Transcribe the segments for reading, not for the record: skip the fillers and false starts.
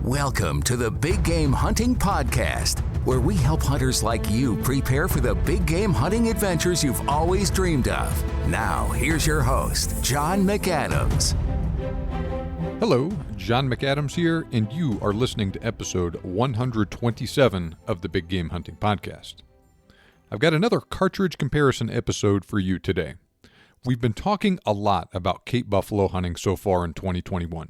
Welcome to the Big Game Hunting Podcast, where we help hunters like you prepare for the big game hunting adventures you've always dreamed of. Now, here's your host, John McAdams. Hello, John McAdams here, and you are listening to episode 127 of the Big Game Hunting Podcast. I've got another cartridge comparison episode for you today. We've been talking a lot about Cape buffalo hunting so far in 2021.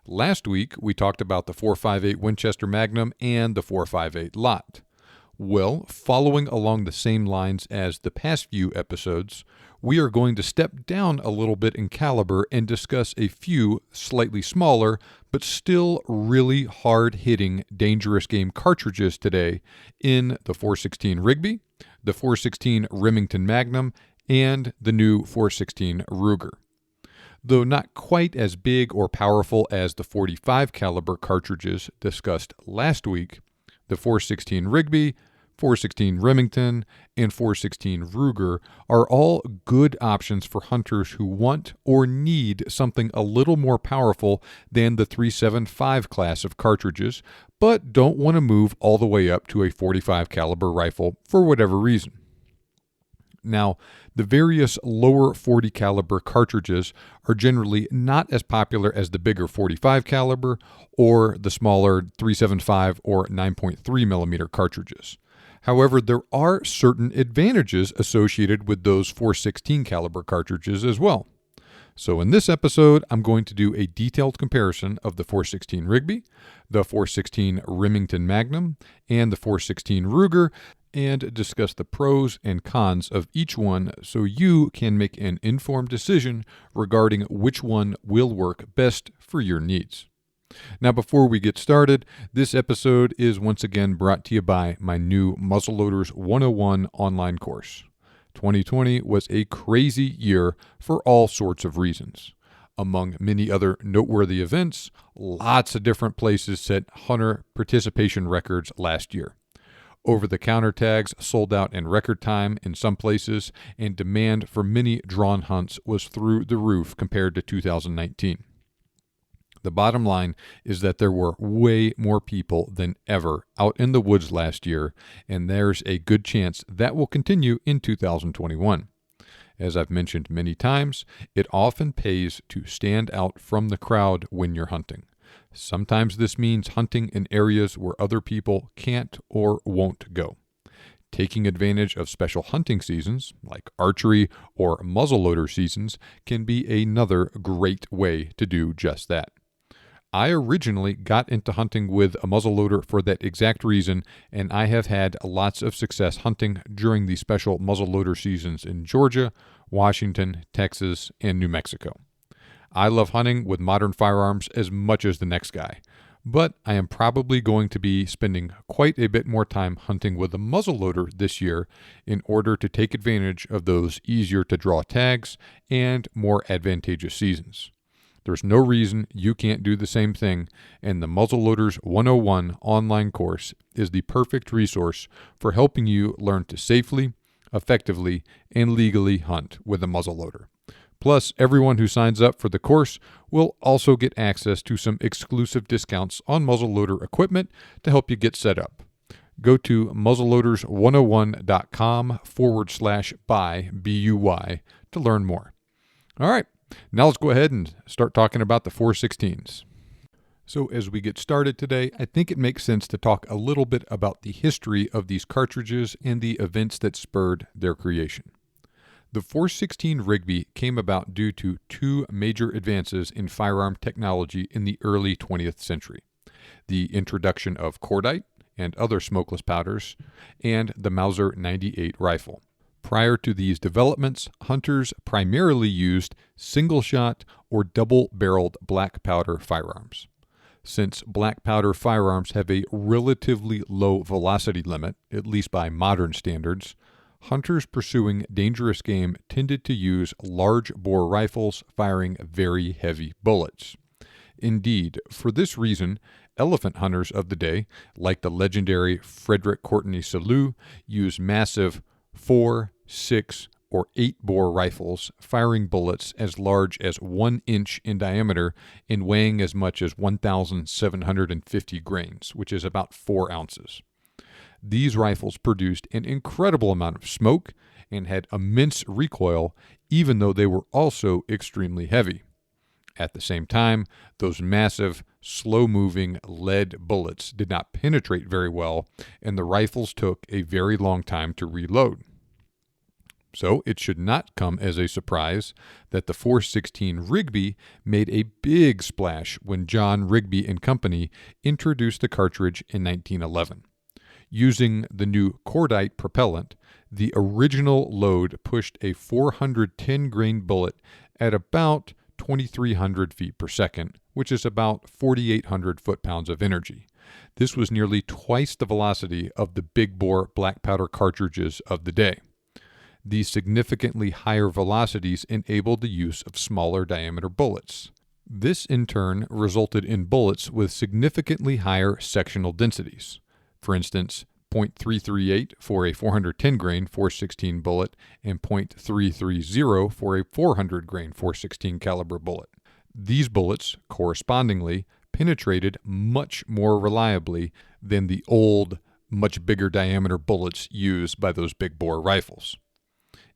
Last week, we talked about the .458 Winchester Magnum and the .458 Lot. Well, following along the same lines as the past few episodes, we are going to step down a little bit in caliber and discuss a few slightly smaller, but still really hard-hitting, dangerous game cartridges today in the .416 Rigby, the .416 Remington Magnum, and the new .416 Ruger. Though not quite as big or powerful as the .45 caliber cartridges discussed last week, the .416 Rigby, .416 Remington, and .416 Ruger are all good options for hunters who want or need something a little more powerful than the .375 class of cartridges, but don't want to move all the way up to a .45 caliber rifle for whatever reason. Now, the various lower .40 caliber cartridges are generally not as popular as the bigger .45 caliber or the smaller .375 or 9.3 millimeter cartridges. However, there are certain advantages associated with those .416 caliber cartridges as well. So in this episode, I'm going to do a detailed comparison of the .416 Rigby, the .416 Remington Magnum, and the .416 Ruger, and discuss the pros and cons of each one so you can make an informed decision regarding which one will work best for your needs. Now, before we get started, this episode is once again brought to you by my new Muzzleloaders 101 online course. 2020 was a crazy year for all sorts of reasons. Among many other noteworthy events, lots of different places set hunter participation records last year. Over-the-counter tags sold out in record time in some places, and demand for many drawn hunts was through the roof compared to 2019. The bottom line is that there were way more people than ever out in the woods last year, and there's a good chance that will continue in 2021. As I've mentioned many times, it often pays to stand out from the crowd when you're hunting. Sometimes this means hunting in areas where other people can't or won't go. Taking advantage of special hunting seasons, like archery or muzzleloader seasons, can be another great way to do just that. I originally got into hunting with a muzzleloader for that exact reason, and I have had lots of success hunting during the special muzzleloader seasons in Georgia, Washington, Texas, and New Mexico. I love hunting with modern firearms as much as the next guy, but I am probably going to be spending quite a bit more time hunting with a muzzleloader this year in order to take advantage of those easier to draw tags and more advantageous seasons. There's no reason you can't do the same thing, and the Muzzleloaders 101 online course is the perfect resource for helping you learn to safely, effectively, and legally hunt with a muzzleloader. Plus, everyone who signs up for the course will also get access to some exclusive discounts on muzzleloader equipment to help you get set up. Go to muzzleloaders101.com/buy, B-U-Y, to learn more. All right, now let's go ahead and start talking about the .416s. So as we get started today, I think it makes sense to talk a little bit about the history of these cartridges and the events that spurred their creation. The .416 Rigby came about due to two major advances in firearm technology in the early 20th century: the introduction of cordite and other smokeless powders, and the Mauser 98 rifle. Prior to these developments, hunters primarily used single-shot or double-barreled black powder firearms. Since black powder firearms have a relatively low velocity limit, at least by modern standards, hunters pursuing dangerous game tended to use large-bore rifles firing very heavy bullets. Indeed, for this reason, elephant hunters of the day, like the legendary Frederick Courtenay Selous, used massive 4, 6, or 8-bore rifles, firing bullets as large as 1 inch in diameter and weighing as much as 1,750 grains, which is about 4 ounces. These rifles produced an incredible amount of smoke and had immense recoil, even though they were also extremely heavy. At the same time, those massive, slow-moving lead bullets did not penetrate very well, and the rifles took a very long time to reload. So it should not come as a surprise that the .416 Rigby made a big splash when John Rigby and Company introduced the cartridge in 1911. Using the new cordite propellant, the original load pushed a 410-grain bullet at about 2,300 feet per second, which is about 4,800 foot-pounds of energy. This was nearly twice the velocity of the big-bore black powder cartridges of the day. These significantly higher velocities enabled the use of smaller diameter bullets. This, in turn, resulted in bullets with significantly higher sectional densities. For instance, .338 for a 410-grain .416 bullet and .330 for a 400-grain .416 caliber bullet. These bullets, correspondingly, penetrated much more reliably than the old, much bigger diameter bullets used by those big-bore rifles.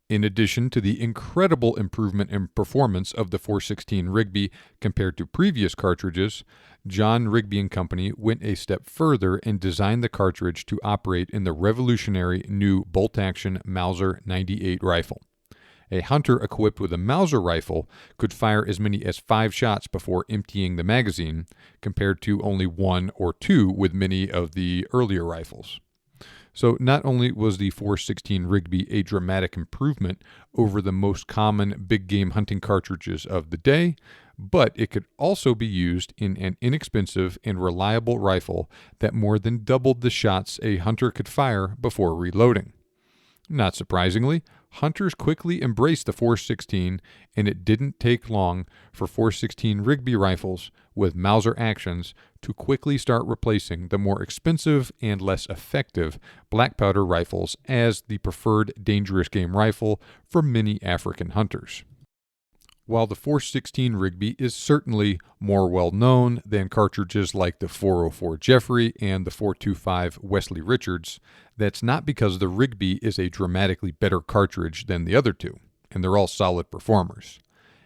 In addition to the incredible improvement in performance of the .416 Rigby compared to previous cartridges, John Rigby and Company went a step further and designed the cartridge to operate in the revolutionary new bolt-action Mauser 98 rifle. A hunter equipped with a Mauser rifle could fire as many as 5 shots before emptying the magazine, compared to only 1 or 2 with many of the earlier rifles. So not only was the .416 Rigby a dramatic improvement over the most common big game hunting cartridges of the day, but it could also be used in an inexpensive and reliable rifle that more than doubled the shots a hunter could fire before reloading. Not surprisingly, hunters quickly embraced the .416, and it didn't take long for .416 Rigby rifles with Mauser actions to quickly start replacing the more expensive and less effective black powder rifles as the preferred dangerous game rifle for many African hunters. While the .416 Rigby is certainly more well-known than cartridges like the .404 Jeffrey and the .425 Wesley Richards, that's not because the Rigby is a dramatically better cartridge than the other two, and they're all solid performers.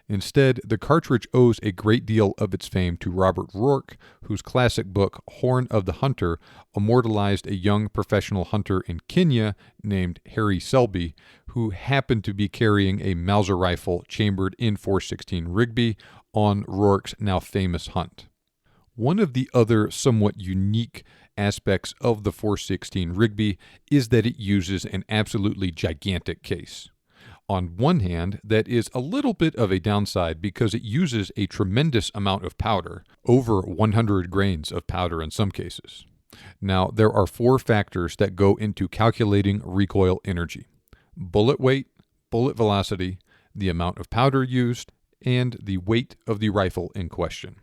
Instead, the cartridge owes a great deal of its fame to Robert Rourke, whose classic book, Horn of the Hunter, immortalized a young professional hunter in Kenya named Harry Selby, who happened to be carrying a Mauser rifle chambered in .416 Rigby on Rourke's now famous hunt. One of the other somewhat unique aspects of the .416 Rigby is that it uses an absolutely gigantic case. On one hand, that is a little bit of a downside because it uses a tremendous amount of powder, over 100 grains of powder in some cases. Now, there are 4 factors that go into calculating recoil energy: bullet weight, bullet velocity, the amount of powder used, and the weight of the rifle in question.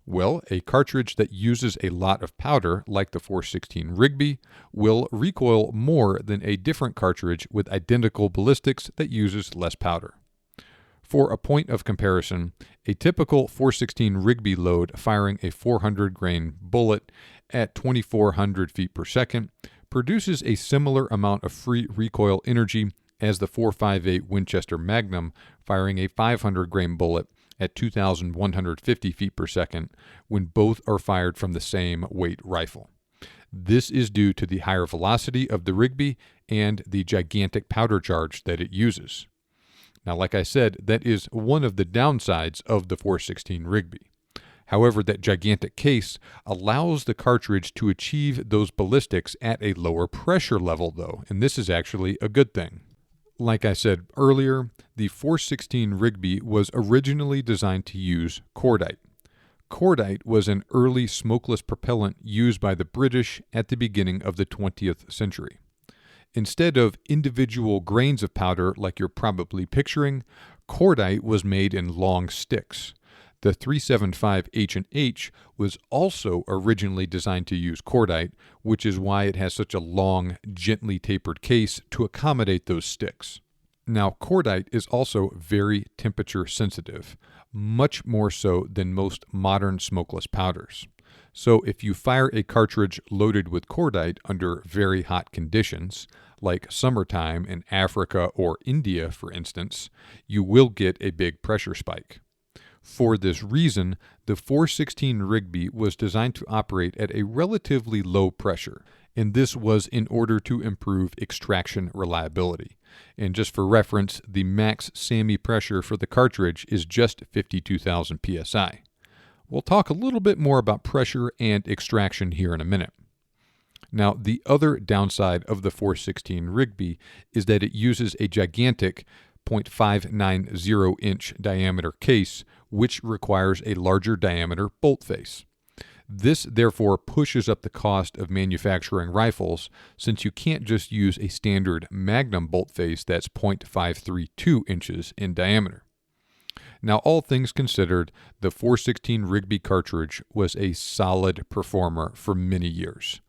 Well, a cartridge that uses a lot of powder, like the .416 Rigby, will recoil more than a different cartridge with identical ballistics that uses less powder. For a point of comparison, a typical .416 Rigby load firing a 400-grain bullet at 2,400 feet per second produces a similar amount of free recoil energy as the .458 Winchester Magnum firing a 500-grain bullet at 2,150 feet per second when both are fired from the same weight rifle. This is due to the higher velocity of the Rigby and the gigantic powder charge that it uses. Now, like I said, that is one of the downsides of the .416 Rigby. However, that gigantic case allows the cartridge to achieve those ballistics at a lower pressure level, though, and this is actually a good thing. Like I said earlier, the .416 Rigby was originally designed to use cordite. Cordite was an early smokeless propellant used by the British at the beginning of the 20th century. Instead of individual grains of powder like you're probably picturing, cordite was made in long sticks. The .375 H&H was also originally designed to use cordite, which is why it has such a long, gently tapered case to accommodate those sticks. Now, cordite is also very temperature sensitive, much more so than most modern smokeless powders. So if you fire a cartridge loaded with cordite under very hot conditions, like summertime in Africa or India, for instance, you will get a big pressure spike. For this reason, the 416 Rigby was designed to operate at a relatively low pressure, and this was in order to improve extraction reliability. And just for reference, the max SAMI pressure for the cartridge is just 52,000 psi. We'll talk a little bit more about pressure and extraction here in a minute. Now, the other downside of the 416 Rigby is that it uses a gigantic 0.590-inch diameter case, which requires a larger diameter bolt face. This therefore pushes up the cost of manufacturing rifles, since you can't just use a standard Magnum bolt face that's 0.532 inches in diameter. Now, all things considered, the 416 Rigby cartridge was a solid performer for many years.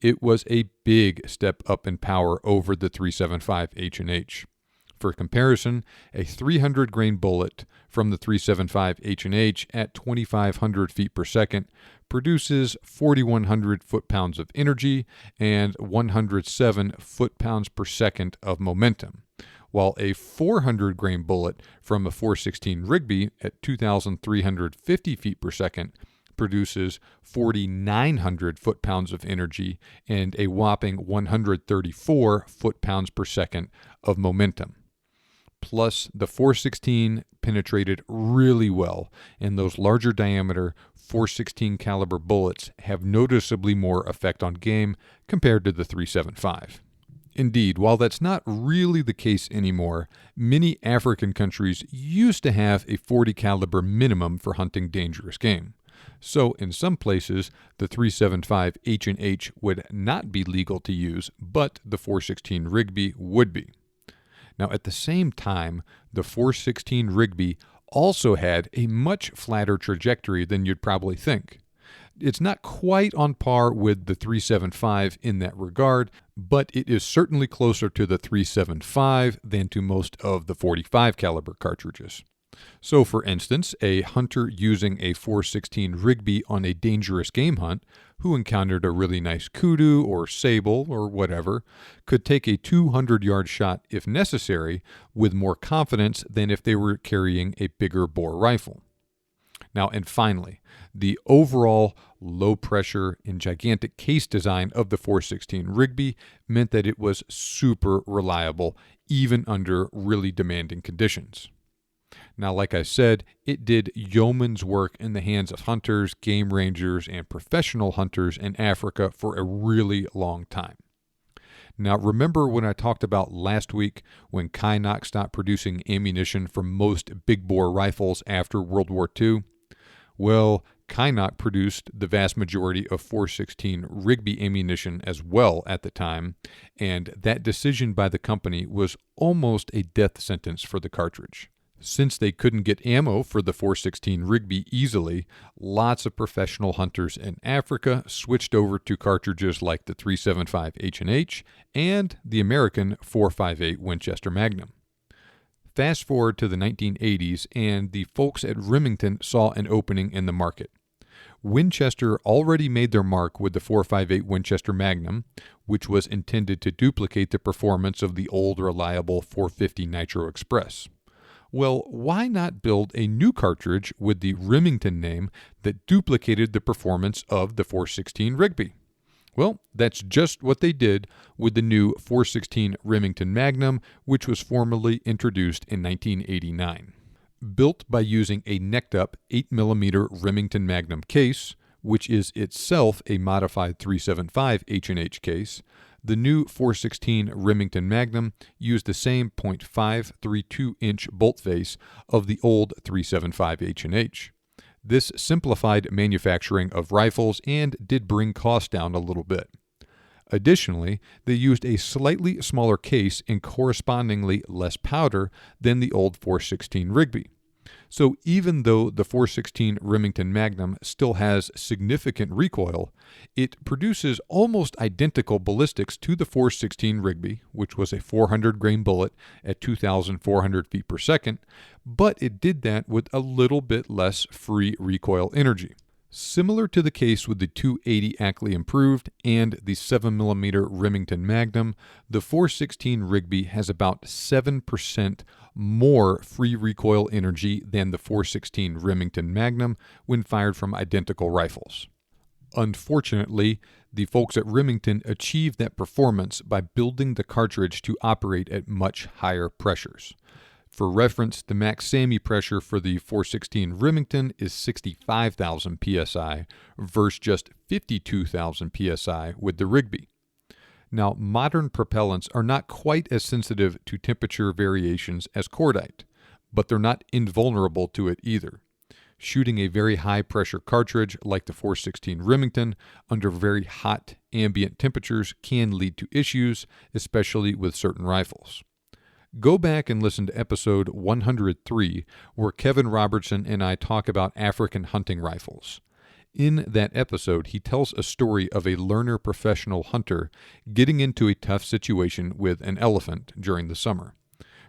It was a big step up in power over the 375 H&H. For comparison, a 300 grain bullet from the 375 H&H at 2,500 feet per second produces 4,100 foot-pounds of energy and 107 foot-pounds per second of momentum, while a 400 grain bullet from a 416 Rigby at 2,350 feet per second produces 4,900 foot-pounds of energy and a whopping 134 foot-pounds per second of momentum. Plus, the 416 penetrated really well, and those larger diameter 416 caliber bullets have noticeably more effect on game compared to the 375. Indeed, while that's not really the case anymore, many African countries used to have a 40 caliber minimum for hunting dangerous game. So in some places, the 375 H&H would not be legal to use, but the 416 Rigby would be. Now, at the same time, the 416 Rigby also had a much flatter trajectory than you'd probably think. It's not quite on par with the 375 in that regard, but it is certainly closer to the 375 than to most of the 45 caliber cartridges. So, for instance, a hunter using a 416 Rigby on a dangerous game hunt who encountered a really nice kudu or sable or whatever could take a 200-yard shot if necessary with more confidence than if they were carrying a bigger bore rifle. Now, and finally, the overall low pressure and gigantic case design of the 416 Rigby meant that it was super reliable even under really demanding conditions. Now, like I said, it did yeoman's work in the hands of hunters, game rangers, and professional hunters in Africa for a really long time. Now, remember when I talked about last week when Kynoch stopped producing ammunition for most big bore rifles after World War II? Well, Kynoch produced the vast majority of 416 Rigby ammunition as well at the time, and that decision by the company was almost a death sentence for the cartridge. Since they couldn't get ammo for the 416 Rigby easily, lots of professional hunters in Africa switched over to cartridges like the 375 H&H and the American 458 Winchester Magnum. Fast forward to the 1980s, and the folks at Remington saw an opening in the market. Winchester already made their mark with the 458 Winchester Magnum, which was intended to duplicate the performance of the old reliable 450 Nitro Express. Well, why not build a new cartridge with the Remington name that duplicated the performance of the 416 Rigby? Well, that's just what they did with the new 416 Remington Magnum, which was formally introduced in 1989. Built by using a necked-up 8mm Remington Magnum case, which is itself a modified 375 H&H case, the new 416 Remington Magnum used the same .532-inch bolt face of the old 375 H&H. This simplified manufacturing of rifles and did bring costs down a little bit. Additionally, they used a slightly smaller case and correspondingly less powder than the old 416 Rigby. So even though the .416 Remington Magnum still has significant recoil, it produces almost identical ballistics to the .416 Rigby, which was a 400 grain bullet at 2,400 feet per second, but it did that with a little bit less free recoil energy. Similar to the case with the .280 Ackley Improved and the 7mm Remington Magnum, the .416 Rigby has about 7% more free recoil energy than the .416 Remington Magnum when fired from identical rifles. Unfortunately, the folks at Remington achieved that performance by building the cartridge to operate at much higher pressures. For reference, the max SAMI pressure for the .416 Remington is 65,000 psi versus just 52,000 psi with the Rigby. Now, modern propellants are not quite as sensitive to temperature variations as cordite, but they're not invulnerable to it either. Shooting a very high-pressure cartridge like the .416 Remington under very hot ambient temperatures can lead to issues, especially with certain rifles. Go back and listen to episode 103, where Kevin Robertson and I talk about African hunting rifles. In that episode, he tells a story of a learner professional hunter getting into a tough situation with an elephant during the summer.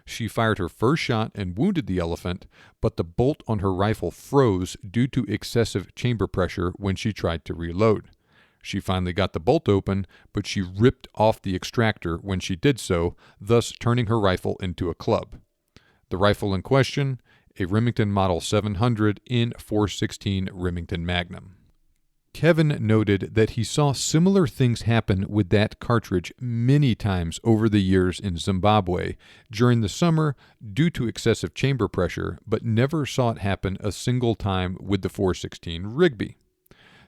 She fired her first shot and wounded the elephant, but the bolt on her rifle froze due to excessive chamber pressure when she tried to reload. She finally got the bolt open, but she ripped off the extractor when she did so, thus turning her rifle into a club. The rifle in question, a Remington Model 700 in .416 Remington Magnum. Kevin noted that he saw similar things happen with that cartridge many times over the years in Zimbabwe during the summer due to excessive chamber pressure, but never saw it happen a single time with the .416 Rigby.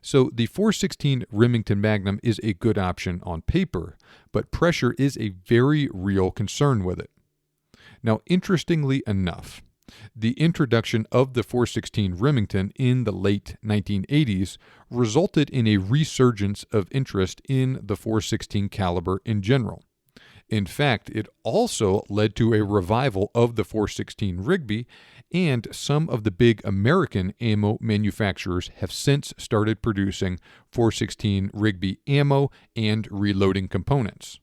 So the .416 Remington Magnum is a good option on paper, but pressure is a very real concern with it. Now, interestingly enough, the introduction of the .416 Remington in the late 1980s resulted in a resurgence of interest in the .416 caliber in general. In fact, it also led to a revival of the .416 Rigby, and some of the big American ammo manufacturers have since started producing .416 Rigby ammo and reloading components.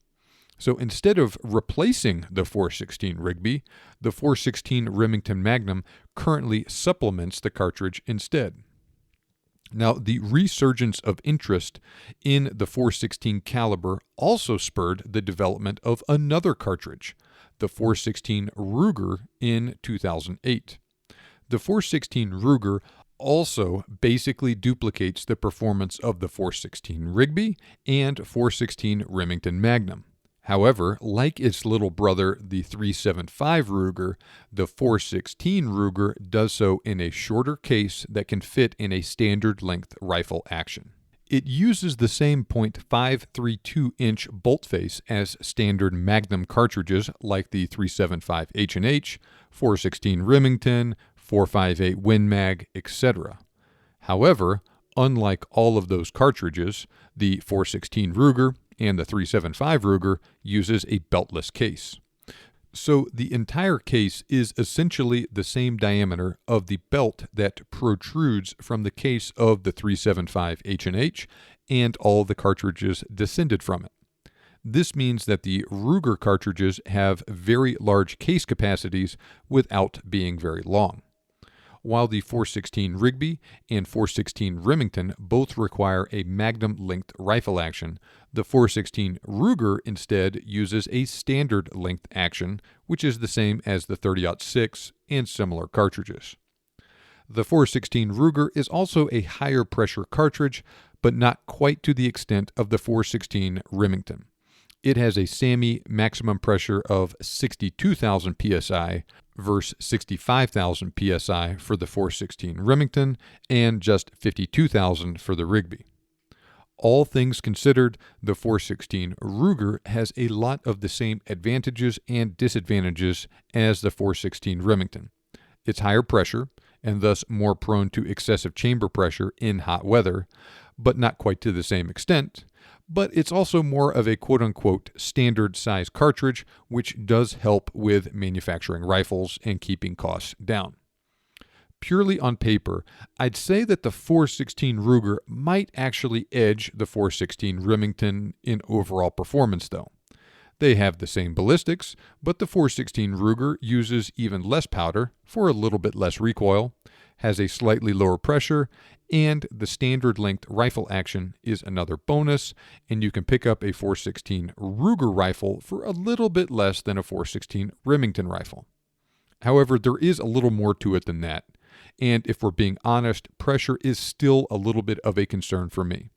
So instead of replacing the .416 Rigby, the .416 Remington Magnum currently supplements the cartridge instead. Now, the resurgence of interest in the .416 caliber also spurred the development of another cartridge, the .416 Ruger, in 2008. The .416 Ruger also basically duplicates the performance of the .416 Rigby and .416 Remington Magnum. However, like its little brother, the .375 Ruger, the .416 Ruger does so in a shorter case that can fit in a standard length rifle action. It uses the same .532-inch bolt face as standard Magnum cartridges like the .375 H&H, .416 Remington, .458 Win Mag, etc. However, unlike all of those cartridges, the .416 Ruger and the .375 Ruger uses a beltless case. So the entire case is essentially the same diameter of the belt that protrudes from the case of the .375 H&H and all the cartridges descended from it. This means that the Ruger cartridges have very large case capacities without being very long. While the .416 Rigby and .416 Remington both require a Magnum-length rifle action, the .416 Ruger instead uses a standard-length action, which is the same as the .30-06 and similar cartridges. The .416 Ruger is also a higher-pressure cartridge, but not quite to the extent of the .416 Remington. It has a SAMI maximum pressure of 62,000 psi versus 65,000 psi for the .416 Remington and just 52,000 for the Rigby. All things considered, the .416 Ruger has a lot of the same advantages and disadvantages as the .416 Remington. It's higher pressure and thus more prone to excessive chamber pressure in hot weather, but not quite to the same extent. But it's also more of a quote-unquote standard size cartridge, which does help with manufacturing rifles and keeping costs down. Purely on paper, I'd say that the 416 Ruger might actually edge the 416 Remington in overall performance, though. They have the same ballistics, but the 416 Ruger uses even less powder for a little bit less recoil, has a slightly lower pressure, and the standard length rifle action is another bonus, and you can pick up a 416 Ruger rifle for a little bit less than a 416 Remington rifle. However, there is a little more to it than that, and if we're being honest, pressure is still a little bit of a concern for me.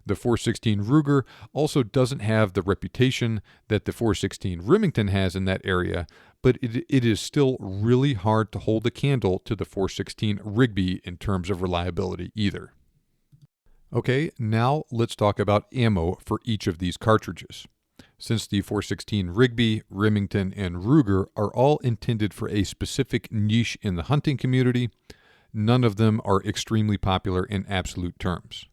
The 416 Ruger also doesn't have the reputation that the 416 Remington has in that area, but it is still really hard to hold a candle to the 416 Rigby in terms of reliability either. Okay, now let's talk about ammo for each of these cartridges. Since the 416 Rigby, Remington, and Ruger are all intended for a specific niche in the hunting community, none of them are extremely popular in absolute terms.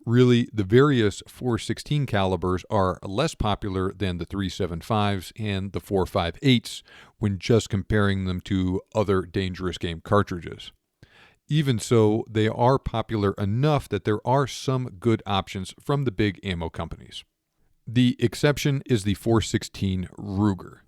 Really, the various 416 calibers are less popular than the 375s and the 458s when just comparing them to other dangerous game cartridges. Even so, they are popular enough that there are some good options from the big ammo companies. The exception is the 416 Ruger.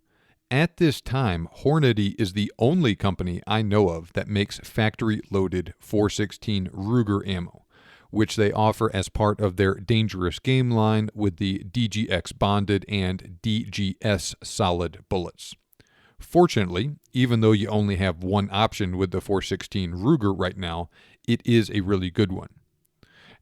At this time, Hornady is the only company I know of that makes factory-loaded 416 Ruger ammo, which they offer as part of their dangerous game line with the DGX bonded and DGS solid bullets. Fortunately, even though you only have one option with the 416 Ruger right now, it is a really good one.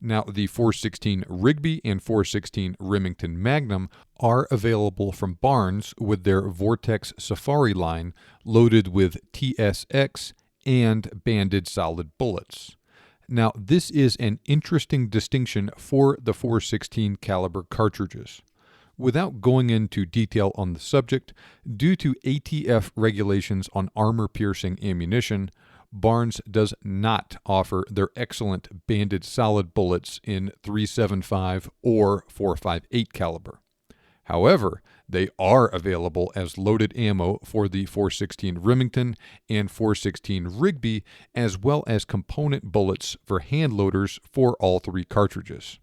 Now, the 416 Rigby and 416 Remington Magnum are available from Barnes with their Vortex Safari line loaded with TSX and banded solid bullets. Now, this is an interesting distinction for the 416 caliber cartridges. Without going into detail on the subject, due to ATF regulations on armor-piercing ammunition, Barnes does not offer their excellent banded solid bullets in 375 or 458 caliber. However, they are available as loaded ammo for the 416 Remington and 416 Rigby, as well as component bullets for hand loaders for all three cartridges.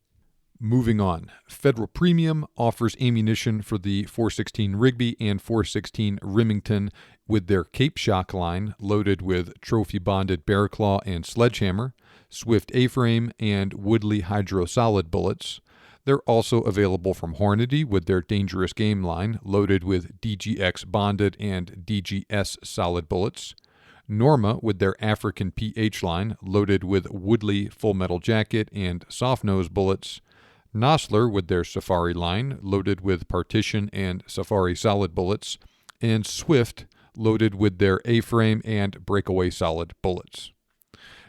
Moving on, Federal Premium offers ammunition for the 416 Rigby and 416 Remington with their Cape Shock line loaded with trophy-bonded bear claw and sledgehammer, Swift A-frame, and Woodley Hydro solid bullets. They're also available from Hornady with their Dangerous Game line loaded with DGX bonded and DGS solid bullets. Norma with their African PH line loaded with Woodley Full Metal Jacket and soft nose bullets. Nosler with their Safari line loaded with Partition and Safari solid bullets. And Swift loaded with their A-frame and breakaway solid bullets.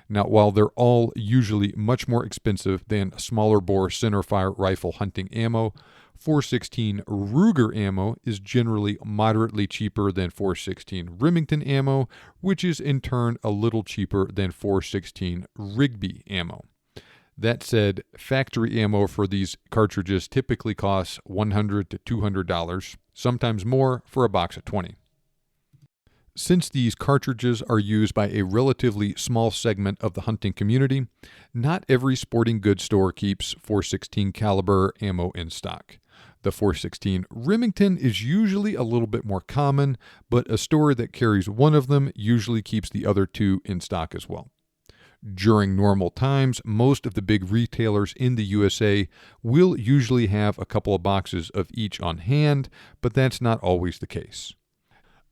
Now, while they're all usually much more expensive than smaller bore centerfire rifle hunting ammo, 416 Ruger ammo is generally moderately cheaper than 416 Remington ammo, which is in turn a little cheaper than 416 Rigby ammo. That said, factory ammo for these cartridges typically costs $100 to $200, sometimes more for a box of 20. Since these cartridges are used by a relatively small segment of the hunting community, not every sporting goods store keeps 416 caliber ammo in stock. The 416 Remington is usually a little bit more common, but a store that carries one of them usually keeps the other two in stock as well. During normal times, most of the big retailers in the USA will usually have a couple of boxes of each on hand, but that's not always the case.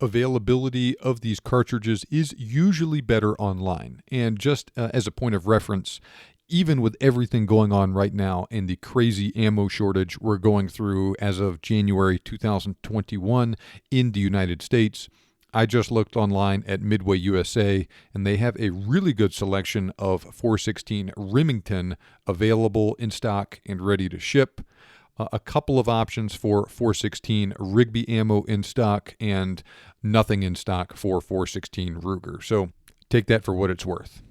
Availability of these cartridges is usually better online, and just as a point of reference, even with everything going on right now and the crazy ammo shortage we're going through as of January 2021 in the United States, I just looked online at Midway USA, and they have a really good selection of 416 Remington available in stock and ready to ship. A couple of options for 416 Rigby ammo in stock, and nothing in stock for 416 Ruger. So take that for what it's worth.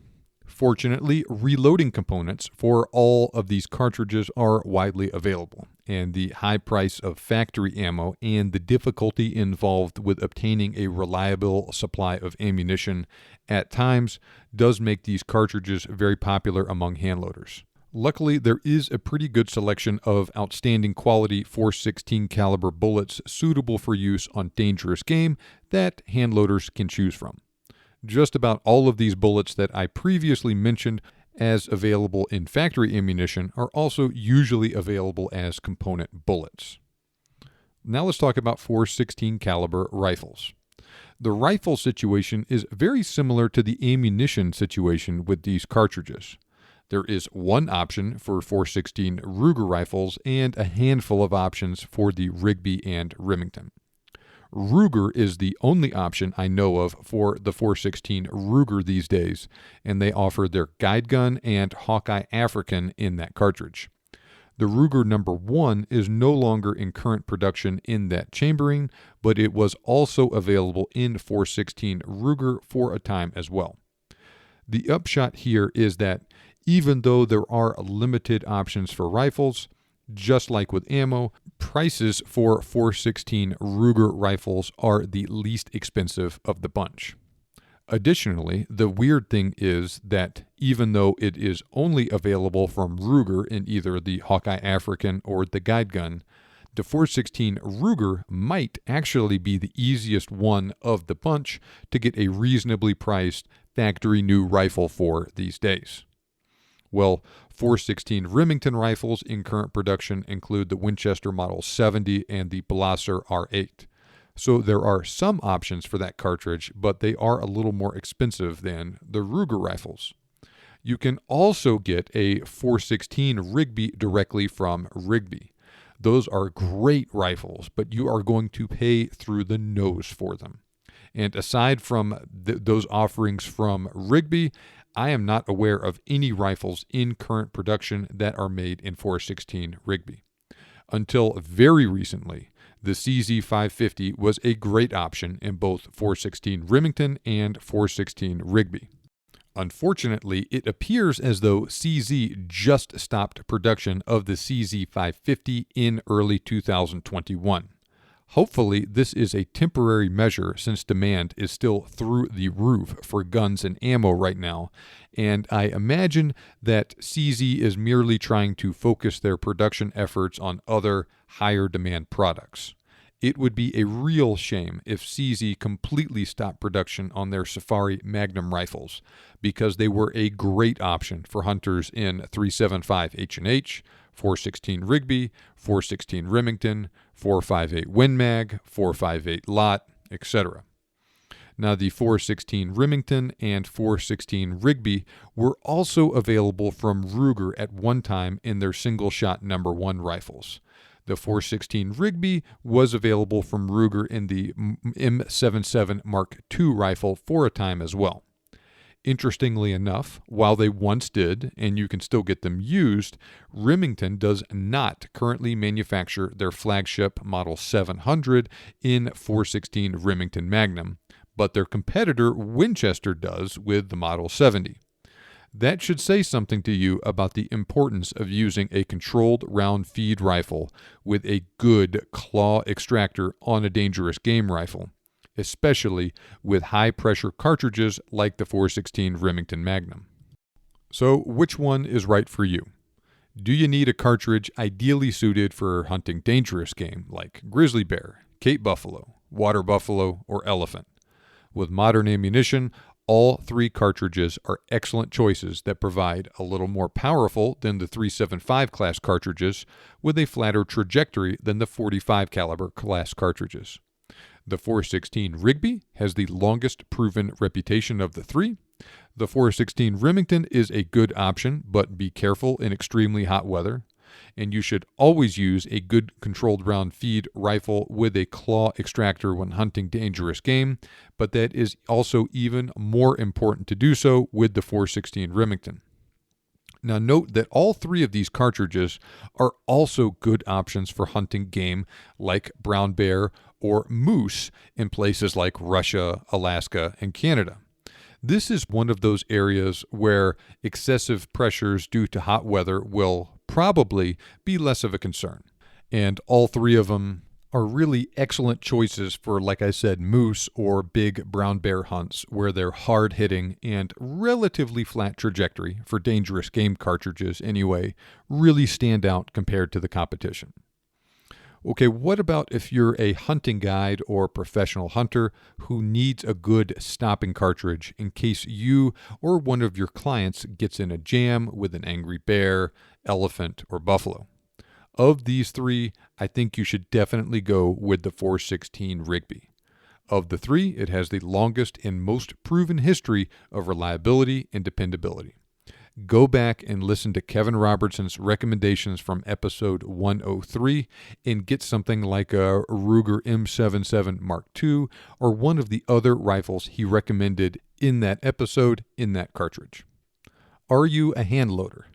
Fortunately, reloading components for all of these cartridges are widely available, and the high price of factory ammo and the difficulty involved with obtaining a reliable supply of ammunition at times does make these cartridges very popular among handloaders. Luckily, there is a pretty good selection of outstanding quality .416 caliber bullets suitable for use on dangerous game that handloaders can choose from. Just about all of these bullets that I previously mentioned as available in factory ammunition are also usually available as component bullets. Now let's talk about .416 caliber rifles. The rifle situation is very similar to the ammunition situation with these cartridges. There is one option for .416 Ruger rifles and a handful of options for the Rigby and Remington. Ruger is the only option I know of for the .416 Ruger these days, and they offer their guide gun and Hawkeye African in that cartridge. The Ruger No. 1 is no longer in current production in that chambering, but it was also available in .416 Ruger for a time as well. The upshot here is that even though there are limited options for rifles, just like with ammo, prices for .416 Ruger rifles are the least expensive of the bunch. Additionally, the weird thing is that even though it is only available from Ruger in either the Hawkeye African or the guide gun, the .416 Ruger might actually be the easiest one of the bunch to get a reasonably priced factory new rifle for these days. Well, .416 Remington rifles in current production include the Winchester Model 70 and the Blaser R8. So there are some options for that cartridge, but they are a little more expensive than the Ruger rifles. You can also get a .416 Rigby directly from Rigby. Those are great rifles, but you are going to pay through the nose for them. And aside from those offerings from Rigby, I am not aware of any rifles in current production that are made in .416 Rigby. Until very recently, the CZ550 was a great option in both .416 Remington and .416 Rigby. Unfortunately, it appears as though CZ just stopped production of the CZ550 in early 2021. Hopefully, this is a temporary measure since demand is still through the roof for guns and ammo right now, and I imagine that CZ is merely trying to focus their production efforts on other higher demand products. It would be a real shame if CZ completely stopped production on their Safari Magnum rifles, because they were a great option for hunters in 375 H&H, .416 Rigby, .416 Remington, .458 Win Mag, .458 Lot, etc. Now, the .416 Remington and .416 Rigby were also available from Ruger at one time in their single-shot No. 1 rifles. The .416 Rigby was available from Ruger in the M77 Mark II rifle for a time as well. Interestingly enough, while they once did, and you can still get them used, Remington does not currently manufacture their flagship Model 700 in .416 Remington Magnum, but their competitor Winchester does with the Model 70. That should say something to you about the importance of using a controlled round feed rifle with a good claw extractor on a dangerous game rifle, especially with high-pressure cartridges like the .416 Remington Magnum. So, which one is right for you? Do you need a cartridge ideally suited for hunting dangerous game like grizzly bear, Cape buffalo, water buffalo, or elephant? With modern ammunition, all three cartridges are excellent choices that provide a little more powerful than the .375 class cartridges with a flatter trajectory than the .45 caliber class cartridges. The .416 Rigby has the longest proven reputation of the three. The .416 Remington is a good option, but be careful in extremely hot weather. And you should always use a good controlled round feed rifle with a claw extractor when hunting dangerous game, but that is also even more important to do so with the .416 Remington. Now note that all three of these cartridges are also good options for hunting game like brown bear or moose in places like Russia, Alaska, and Canada. This is one of those areas where excessive pressures due to hot weather will probably be less of a concern. And all three of them are really excellent choices for, like I said, moose or big brown bear hunts where they're hard hitting and relatively flat trajectory for dangerous game cartridges anyway really stand out compared to the competition. Okay, what about if you're a hunting guide or professional hunter who needs a good stopping cartridge in case you or one of your clients gets in a jam with an angry bear, elephant, or buffalo? Of these three, I think you should definitely go with the 416 Rigby. Of the three, it has the longest and most proven history of reliability and dependability. Go back and listen to Kevin Robertson's recommendations from episode 103 and get something like a Ruger M77 Mark II or one of the other rifles he recommended in that episode in that cartridge. Are you a hand loader?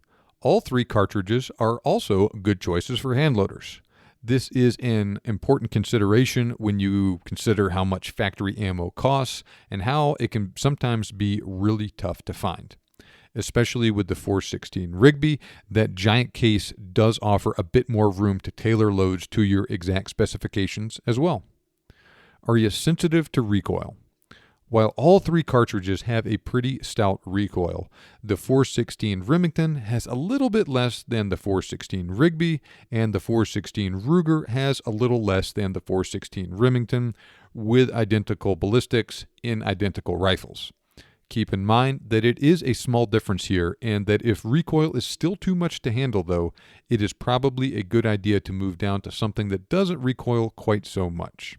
All three cartridges are also good choices for hand loaders. This is an important consideration when you consider how much factory ammo costs and how it can sometimes be really tough to find. Especially with the 416 Rigby, that giant case does offer a bit more room to tailor loads to your exact specifications as well. Are you sensitive to recoil? While all three cartridges have a pretty stout recoil, the 416 Remington has a little bit less than the 416 Rigby, and the 416 Ruger has a little less than the 416 Remington, with identical ballistics in identical rifles. Keep in mind that it is a small difference here, and that if recoil is still too much to handle, though, it is probably a good idea to move down to something that doesn't recoil quite so much.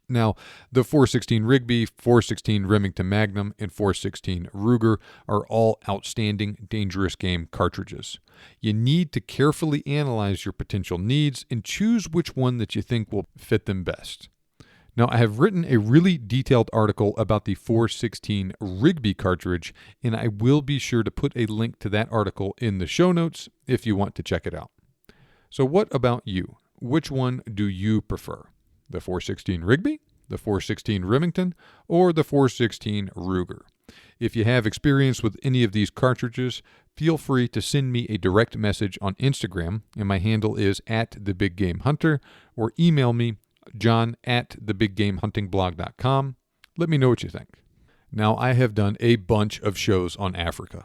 Now, the 416 Rigby, 416 Remington Magnum, and 416 Ruger are all outstanding dangerous game cartridges. You need to carefully analyze your potential needs and choose which one that you think will fit them best. Now, I have written a really detailed article about the 416 Rigby cartridge, and I will be sure to put a link to that article in the show notes if you want to check it out. So what about you? Which one do you prefer? The 416 Rigby, the 416 Remington, or the 416 Ruger? If you have experience with any of these cartridges, feel free to send me a direct message on Instagram, and my handle is @thebiggamehunter, or email me, john@thebiggamehuntingblog.com. Let me know what you think. Now, I have done a bunch of shows on Africa.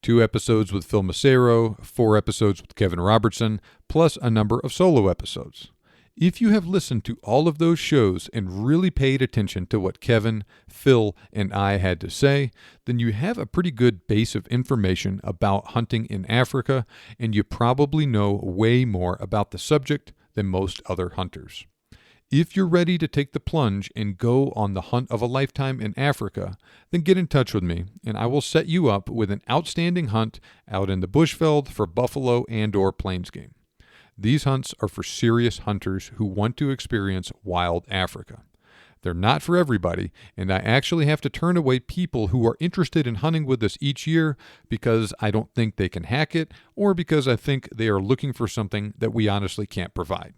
2 episodes with Phil Macero, 4 episodes with Kevin Robertson, plus a number of solo episodes. If you have listened to all of those shows and really paid attention to what Kevin, Phil, and I had to say, then you have a pretty good base of information about hunting in Africa, and you probably know way more about the subject than most other hunters. If you're ready to take the plunge and go on the hunt of a lifetime in Africa, then get in touch with me, and I will set you up with an outstanding hunt out in the bushveld for buffalo and/or plains game. These hunts are for serious hunters who want to experience wild Africa. They're not for everybody, and I actually have to turn away people who are interested in hunting with us each year because I don't think they can hack it, or because I think they are looking for something that we honestly can't provide.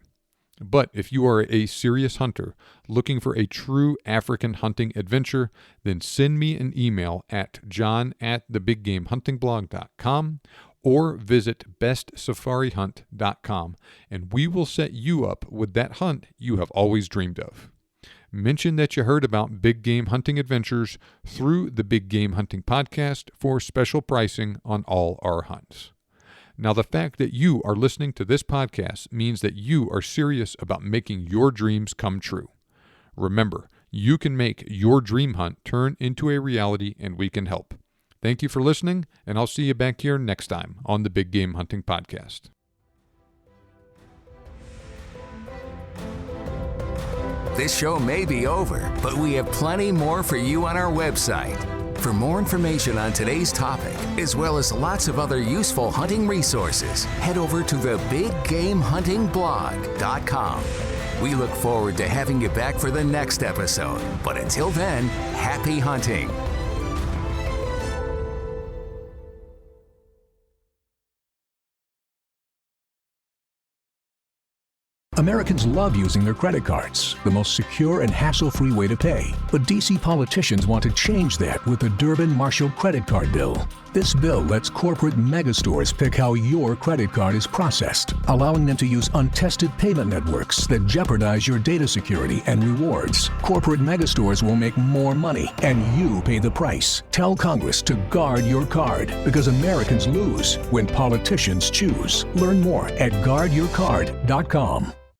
But if you are a serious hunter looking for a true African hunting adventure, then send me an email at john@thebiggamehuntingblog.com or visit bestsafarihunt.com, and we will set you up with that hunt you have always dreamed of. Mention that you heard about big game hunting adventures through the Big Game Hunting Podcast for special pricing on all our hunts. Now, the fact that you are listening to this podcast means that you are serious about making your dreams come true. Remember, you can make your dream hunt turn into a reality, and we can help. Thank you for listening, and I'll see you back here next time on the Big Game Hunting Podcast. This show may be over, but we have plenty more for you on our website. For more information on today's topic, as well as lots of other useful hunting resources, head over to the BigGameHuntingBlog.com. We look forward to having you back for the next episode. But until then, happy hunting. Americans love using their credit cards, the most secure and hassle-free way to pay. But D.C. politicians want to change that with the Durbin-Marshall credit card bill. This bill lets corporate megastores pick how your credit card is processed, allowing them to use untested payment networks that jeopardize your data security and rewards. Corporate megastores will make more money, and you pay the price. Tell Congress to guard your card, because Americans lose when politicians choose. Learn more at guardyourcard.com.